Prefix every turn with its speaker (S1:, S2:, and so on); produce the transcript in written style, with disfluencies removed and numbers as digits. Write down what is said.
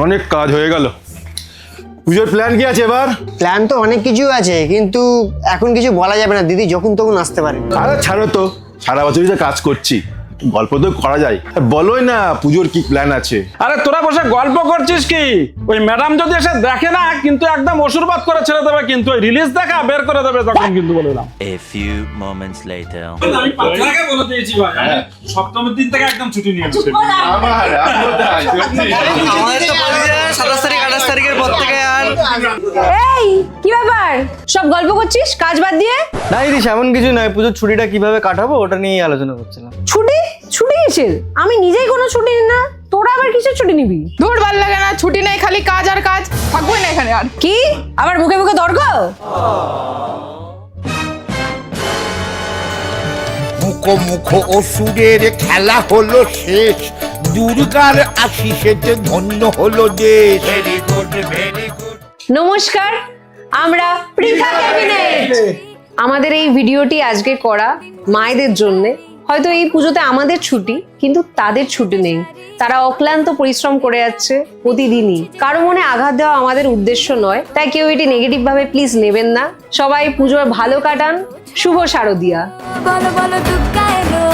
S1: অনেক কাজ হয়ে গেল। পুজোর প্ল্যান কি আছে এবার?
S2: প্ল্যান তো অনেক কিছু আছে, কিন্তু এখন কিছু বলা যাবে না। দিদি যখন তখন আসতে পারে।
S1: আরে ছাড়ো তো, সারা বছরই তো কাজ করছি, গল্প তো করা যায়। বলোই না পুজোর কি প্ল্যান আছে।
S3: আরে তোরা বসে গল্প করছিস কি? ওই ম্যাডাম যদি এসে দেখে না, কিন্তু একদম অসুরবাদ করে ছেড়ে দেবে, কিন্তু ওই রিলিজ দেখা বের করে দেবে তখন, কিন্তু বলে দিলাম।
S4: A few moments later.
S3: আমি পাতলাকে বলে দিয়েছি ভাই, আমি সপ্তমীর দিন থেকে একদম ছুটি নিয়ে নিচ্ছি।
S5: আমাদের তো 27 তারিখ 28 তারিখের পর থেকে আর
S6: এই কি ব্যাপার, সব গল্প করছিস কাজ বাদ দিয়ে?
S5: না দিদি, এমন কিছু নয়। পুজোর ছুটিটা কিভাবে কাটাবো ওটা নিয়েই আলোচনা করছিলাম।
S6: ছুটি? ছুটি কিসের? আমি নিজেই কোনো ছুটি নিই না, তোরা আবার কিসের ছুটি নিবি?
S7: ধুর ভাল লাগে না, ছুটি নেই, খালি কাজ আর কাজ, থাকবোই না এখানে আর।
S6: কি আবার মুখে মুখে তর্ক?
S8: মুখো মুখো অসুরের খেলা হলো শেষ, দুর্গার আশিসেতে ধন্য হলো দেশ। Very good, very good.
S6: নমস্কার, আমরা পৃথা ক্যাবিনেট। আমাদের এই ভিডিওটি আজকে করা মায়েদের জন্য। হয়তো এই পুজোতে আমাদের ছুটি, কিন্তু তাদের ছুটি নেই। তারা অক্লান্ত পরিশ্রম করে যাচ্ছে প্রতিদিনই। কারো মনে আঘাত দেওয়া আমাদের উদ্দেশ্য নয়, তাই কেউ এটি নেগেটিভ ভাবে প্লিজ নেবেন না। সবাই পুজোর ভালো কাটান। শুভ শারদিয়া।
S9: বলো বলো দুর্গা এলো।